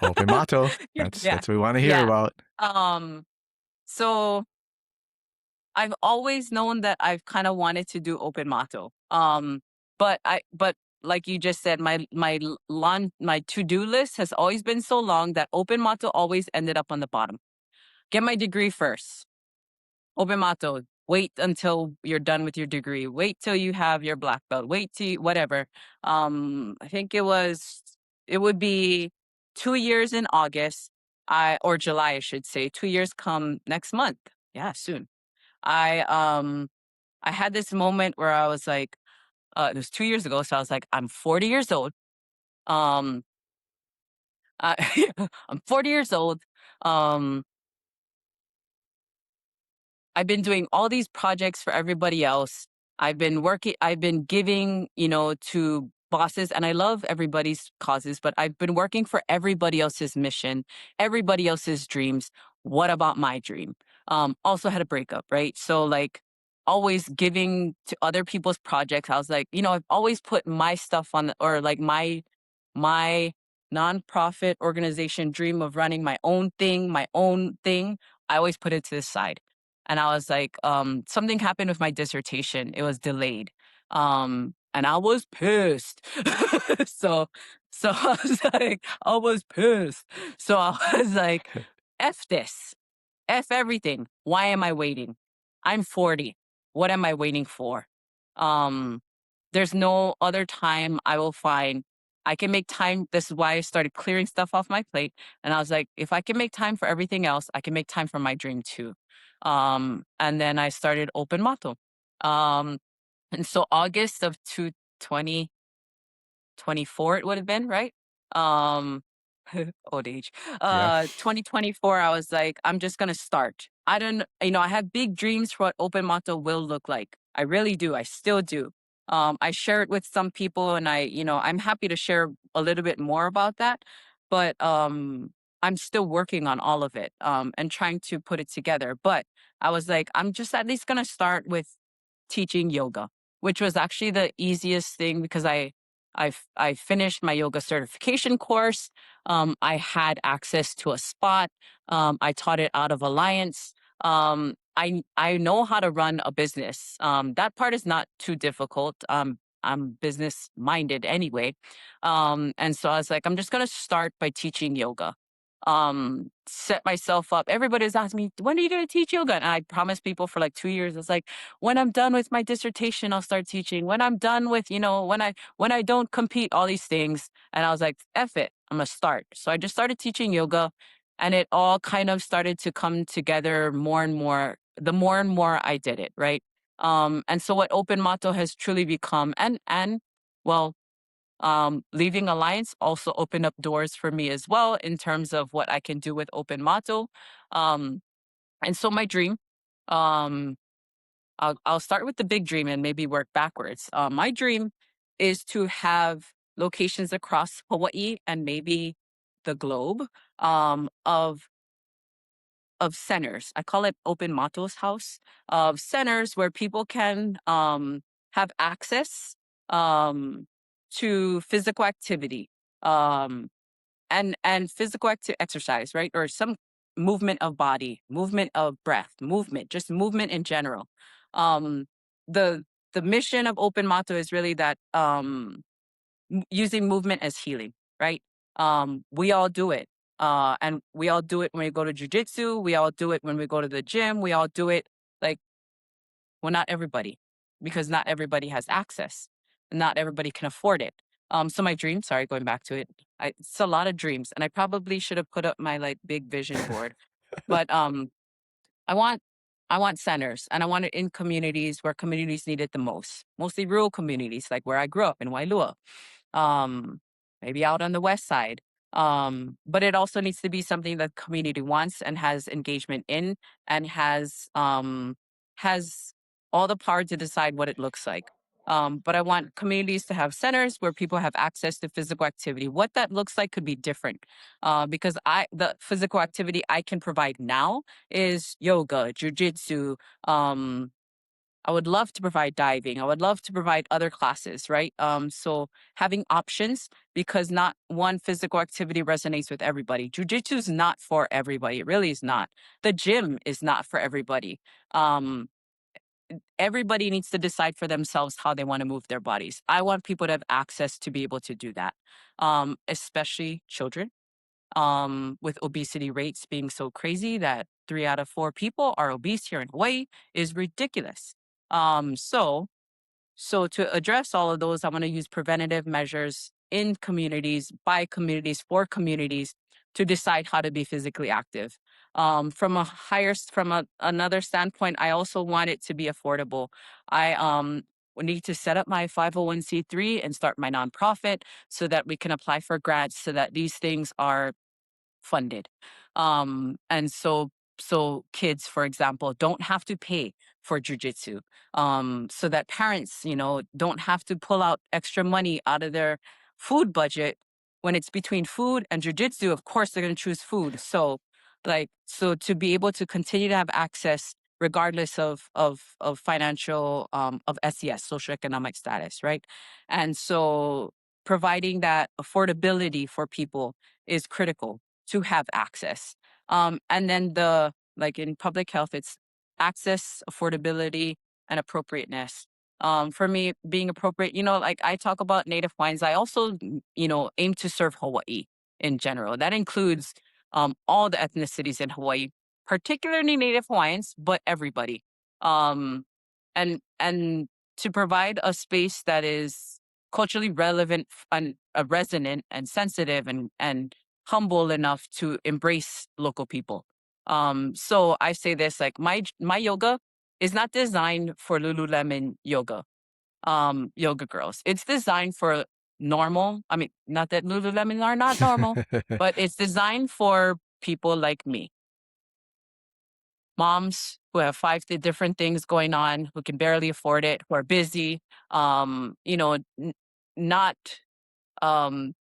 Open motto. That's Yeah. that's what we want to hear Yeah. about. Um, so I've always known that I've kinda wanted to do open motto. But like you just said, my to-do list has always been so long that open motto always ended up on the bottom. Get my degree first. Obemato, wait until you're done with your degree. Wait till you have your black belt. Wait till whatever. I think it would be 2 years in August, or July, I should say. 2 years come next month. Yeah, soon. I I had this moment where I was like, it was 2 years ago, so I was like, I'm 40 years old. Um, I'm 40 years old. Um, I've been doing all these projects for everybody else. I've been giving, to bosses, and I love everybody's causes, but I've been working for everybody else's mission, everybody else's dreams. What about my dream? Also had a breakup, right? So like always giving to other people's projects. I was like, I've always put my stuff on or like my nonprofit organization dream of running my own thing. I always put it to the side. And I was like, something happened with my dissertation. It was delayed. And I was pissed. so, so I was like, I was pissed. So I was like, F this. F everything. Why am I waiting? I'm 40. What am I waiting for? Um, there's no other time I will find I can make time. This is why I started clearing stuff off my plate. And I was like, if I can make time for everything else, I can make time for my dream too. And then I started Open Mato. Um, and so August of 2024 it would have been, right? Um, old age. Yeah. 2024, I was like, I'm just gonna start. I don't, I have big dreams for what open motto will look like. I really do. I still do. I share it with some people, and I'm happy to share a little bit more about that. But I'm still working on all of it, and trying to put it together. But I was like, I'm just at least gonna start with teaching yoga, which was actually the easiest thing because I finished my yoga certification course. I had access to a spot. I taught it out of Alliance. I know how to run a business. That part is not too difficult. I'm business minded anyway. And so I was like, I'm just gonna start by teaching yoga. Set myself up. Everybody's asking me, when are you gonna teach yoga? And I promised people for like 2 years. It's like, when I'm done with my dissertation, I'll start teaching. When I'm done with, when I don't compete, all these things. And I was like, F it, I'm gonna start. So I just started teaching yoga, and it all kind of started to come together more and more the more and more I did it, right? And so what Open Motto has truly become, and well, leaving Alliance also opened up doors for me as well in terms of what I can do with Open Motto. Um, and so my dream, um, I'll start with the big dream and maybe work backwards. My dream is to have locations across Hawaii and maybe the globe, of centers. I call it Open Mato's house, of centers where people can have access um, to physical activity, um, and physical exercise, right? Or some movement of body, movement of breath, movement, just movement in general. Um, the the mission of Open Mato is really that using movement as healing, right? We all do it. And we all do it when we go to jujitsu. We all do it when we go to the gym. We all do it like, well, not everybody, because not everybody has access. Not everybody can afford it. So my dream, sorry, going back to it, it's a lot of dreams, and I probably should have put up my like big vision board. But I want I want centers, and I want it in communities where communities need it the most, mostly rural communities, like where I grew up in Wailua, um, maybe out on the west side. But it also needs to be something that community wants and has engagement in, and has all the power to decide what it looks like. But I want communities to have centers where people have access to physical activity. What that looks like could be different, because the physical activity I can provide now is yoga, jujitsu, um, I would love to provide diving. I would love to provide other classes, right? So having options, because not one physical activity resonates with everybody. Jiu-jitsu is not for everybody. It really is not. The gym is not for everybody. Um, Everybody needs to decide for themselves how they want to move their bodies. I want people to have access to be able to do that, especially children, with obesity rates being so crazy that 3 out of 4 people are obese here in Hawaii is ridiculous. So to address all of those, I want to use preventative measures in communities, by communities, for communities to decide how to be physically active. Another standpoint, I also want it to be affordable. I need to set up my 501(c)(3) and start my nonprofit so that we can apply for grants so that these things are funded. And so kids, for example, don't have to pay for jujitsu. So that parents, don't have to pull out extra money out of their food budget when it's between food and jujitsu. Of course, they're going to choose food. So to be able to continue to have access regardless of financial of SES, socioeconomic status, right? And so providing that affordability for people is critical to have access. And then like in public health, it's access, affordability, and appropriateness. For me, being appropriate, like I talk about native Hawaiians, I also, aim to serve Hawaii in general. That includes all the ethnicities in Hawaii, particularly native Hawaiians, but everybody. Um, and to provide a space that is culturally relevant and resonant and sensitive and humble enough to embrace local people. So I say this, like my yoga is not designed for Lululemon yoga girls. It's designed for normal. I mean, not that Lululemon are not normal, but it's designed for people like me, moms who have different things going on, who can barely afford it, who are busy, not um,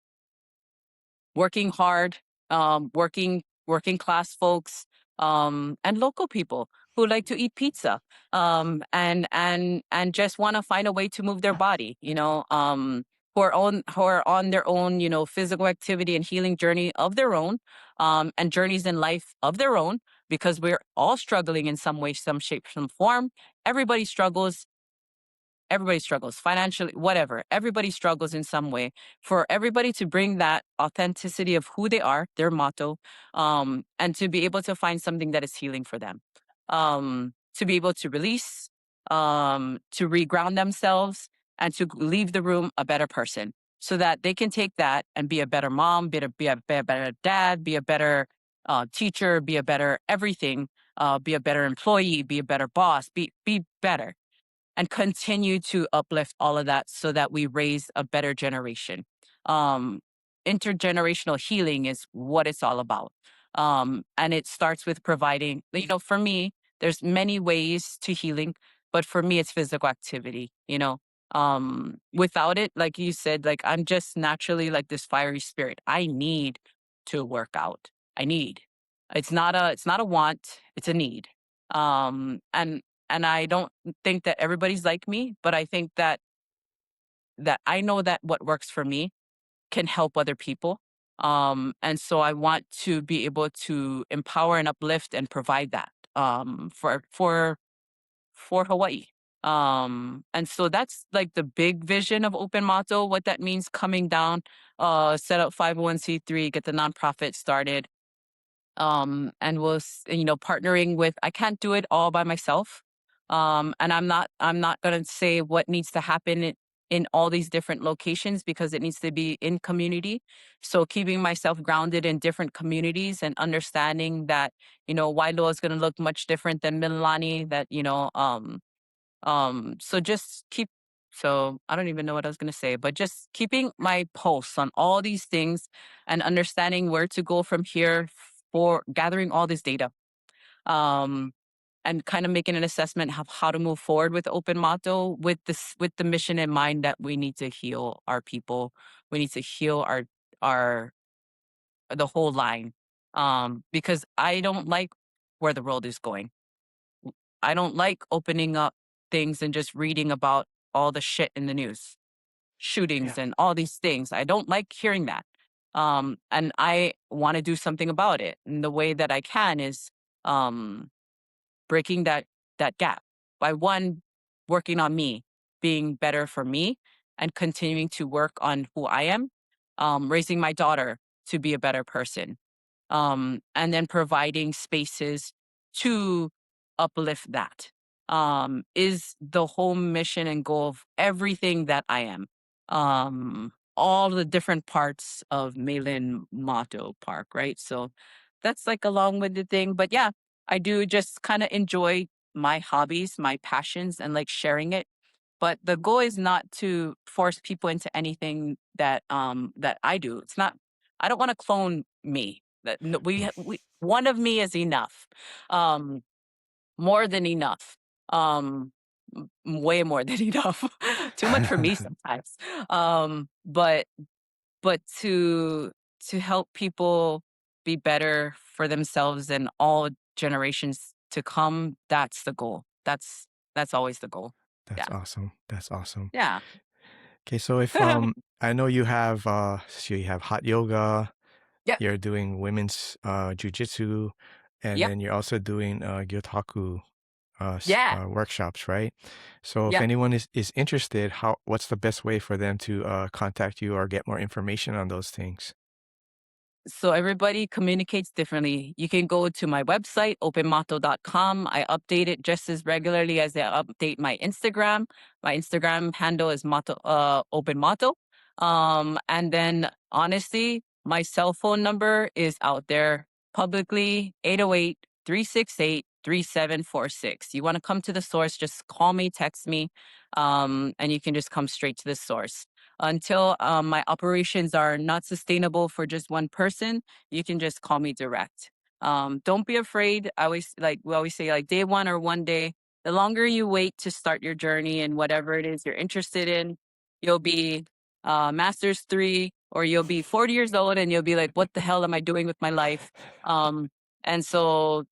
working hard, working class folks, and local people who like to eat pizza, and just want to find a way to move their body, who are on their own, physical activity and healing journey of their own, and journeys in life of their own, because we're all struggling in some way, some shape, some form. Everybody struggles. Everybody struggles financially, whatever. Everybody struggles in some way. For everybody to bring that authenticity of who they are, their motto, and to be able to find something that is healing for them, to be able to release, to reground themselves, and to leave the room a better person, so that they can take that and be a better mom, be a better dad, be a better teacher, be a better everything, be a better employee, be a better boss, be better, and continue to uplift all of that so that we raise a better generation. Um, Intergenerational healing is what it's all about. And it starts with providing, for me, there's many ways to healing, but for me, it's physical activity, without it, like you said, like I'm just naturally like this fiery spirit. I need to work out. I need. It's not a want, it's a need. And I don't think that everybody's like me, but I think that I know that what works for me can help other people. And so I want to be able to empower and uplift and provide that for Hawaii. And so that's like the big vision of Open Mato, what that means: coming down, set up 501(c)(3), get the nonprofit started, and partnering with. I can't do it all by myself, and I'm not going to say what needs to happen in all these different locations, because it needs to be in community. So keeping myself grounded in different communities and understanding that Wailua is going to look much different than Mililani, that so just keep. So I don't even know what I was going to say, but just keeping my pulse on all these things and understanding where to go from here, for gathering all this data, um, and kind of making an assessment of how to move forward with Open Mato, with the mission in mind that we need to heal our people. We need to heal our the whole line, because I don't like where the world is going. I don't like opening up things and just reading about all the shit in the news, Yeah. shootings and all these things. I don't like hearing that. And I want to do something about it. And the way that I can is um, breaking that gap by, one, working on me, being better for me, and continuing to work on who I am, raising my daughter to be a better person, and then providing spaces to uplift that, is the whole mission and goal of everything that I am. All the different parts of Malin Mato Park, right? So that's like a long-winded thing, but yeah, I do just kind of enjoy my hobbies, my passions, and like sharing it. But the goal is not to force people into anything that I do. It's not. I don't want to clone me. That no, we one of me is enough, um, more than enough, way more than enough. Too much for me sometimes. But to help people be better for themselves and all generations to come, that's the goal. That's always the goal. That's Yeah. awesome. That's awesome. Yeah. Okay, so if I know you have so you have hot yoga, Yep. you're doing women's jiu-jitsu, and Yep. then you're also doing gyotaku Yeah. workshops, right? So if Yeah. anyone is interested, what's the best way for them to contact you or get more information on those things? So everybody communicates differently. You can go to my website, openmato.com. I update it just as regularly as I update my Instagram. My Instagram handle is openmato. And then honestly, my cell phone number is out there publicly, 808-368-3746. You want to come to the source, just call me, text me, and you can just come straight to the source. Until my operations are not sustainable for just one person, you can just call me direct. Don't be afraid. I always like we always say like day one or one day. The longer you wait to start your journey and whatever it is you're interested in, you'll be master's three, or you'll be 40 years old and you'll be like, what the hell am I doing with my life? Um, and so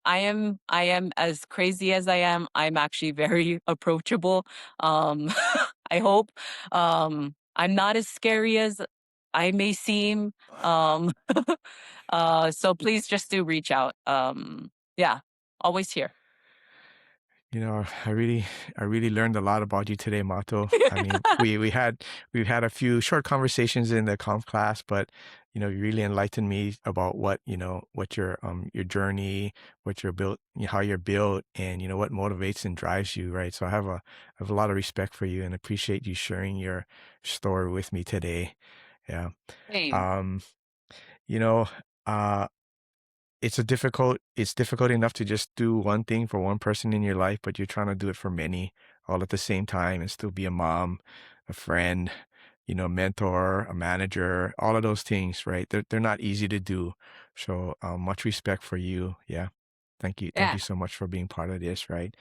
I am as crazy as I am. I'm actually very approachable. Um, I hope. I'm not as scary as I may seem. Um, so please just do reach out. Yeah, always here. You know, I really learned a lot about you today, Mato. I mean, we've had a few short conversations in the comp class, but you know, you really enlightened me about what your journey, what you're built, how you're built, and you know what motivates and drives you, right? So I have a lot of respect for you and appreciate you sharing your story with me today. Yeah. Same. Um, you know, uh it's difficult enough to just do one thing for one person in your life, but you're trying to do it for many all at the same time and still be a mom, a friend, you know, mentor, a manager, all of those things, right? They're not easy to do. So much respect for you. Yeah. Thank you. Thank Yeah. you so much for being part of this, right?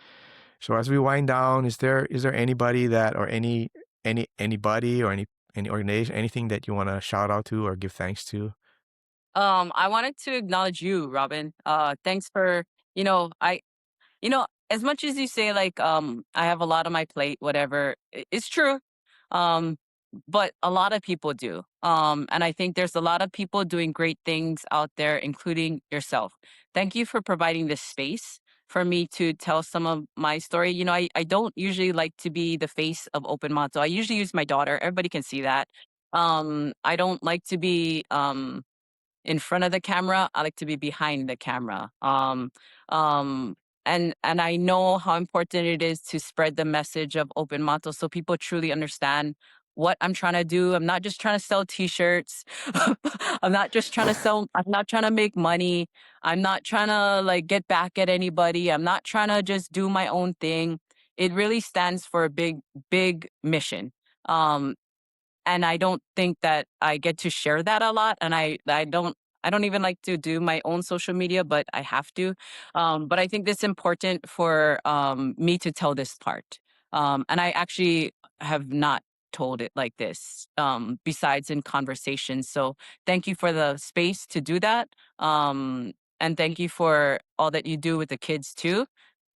So as we wind down, is there anybody that or anybody or any organization, anything that you want to shout out to or give thanks to? I wanted to acknowledge you, Robin. Thanks for I as much as you say like I have a lot on my plate, whatever, it's true. Um, but a lot of people do. And I think there's a lot of people doing great things out there, including yourself. Thank you for providing this space for me to tell some of my story. I don't usually like to be the face of Open Mato. I usually use my daughter. Everybody can see that. I don't like to be in front of the camera. I like to be behind the camera. Um, and I know how important it is to spread the message of Open Mato so people truly understand what I'm trying to do. I'm not just trying to sell t-shirts. I'm not trying to make money. I'm not trying to like get back at anybody. I'm not trying to just do my own thing. It really stands for a big, big mission. Um, and I don't think that I get to share that a lot. And I don't even like to do my own social media, but I have to. But I think it's important for me to tell this part. And I actually have not told it like this, besides in conversations. So thank you for the space to do that. And thank you for all that you do with the kids too.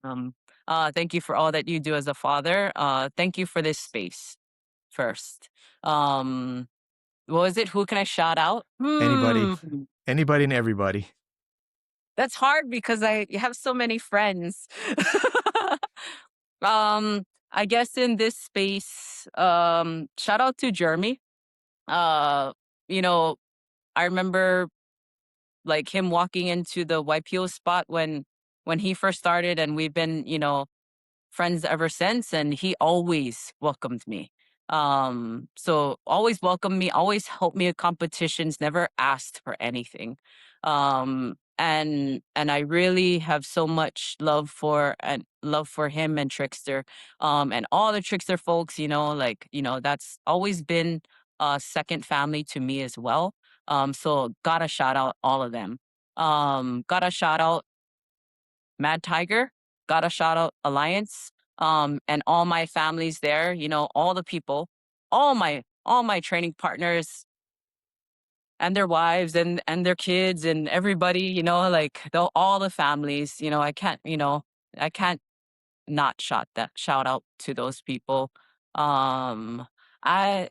Um, Thank you for all that you do as a father. Thank you for this space first. Um, what was it? Who can I shout out? Anybody, anybody and everybody. That's hard because I have so many friends. I guess in this space, shout out to Jeremy. Uh, you know, I remember like him walking into the YPO spot when he first started, and we've been, friends ever since, and he always welcomed me. So always welcomed me, always helped me at competitions, never asked for anything. And I really have so much love for him and Trickster, and all the Trickster folks, that's always been a second family to me as well. So gotta shout out all of them. Gotta shout out Mad Tiger, gotta shout out Alliance, and all my families there, all the people, all my training partners and their wives and their kids and everybody, like all the families, I can't not shout out to those people. Um, I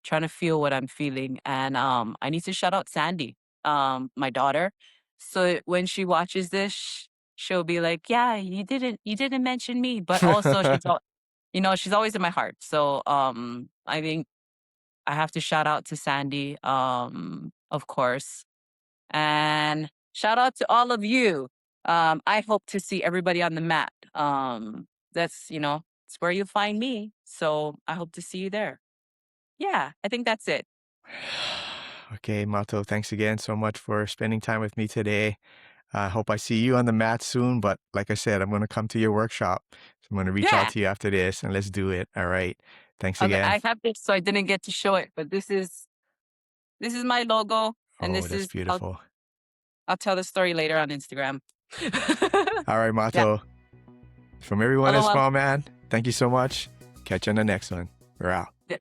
trying to feel what I'm feeling, and I need to shout out Sandy, my daughter. So when she watches this, she'll be like, "Yeah, you didn't mention me," but also she's always in my heart. So I think I have to shout out to Sandy, of course, and shout out to all of you. I hope to see everybody on the mat. That's it's where you find me. So I hope to see you there. Yeah, I think that's it. Okay, Mato, thanks again so much for spending time with me today. I hope I see you on the mat soon, but like I said, I'm going to come to your workshop. So I'm going to reach out Yeah. to you after this and let's do it. All right. Thanks Okay, again. I have this, so I didn't get to show it, but this is my logo, and Oh, this that's is I'll beautiful. I'll tell the story later on Instagram. All right, Yeah. Mato. From everyone at Aloha. Small Man, thank you so much. Catch you on the next one. We're out.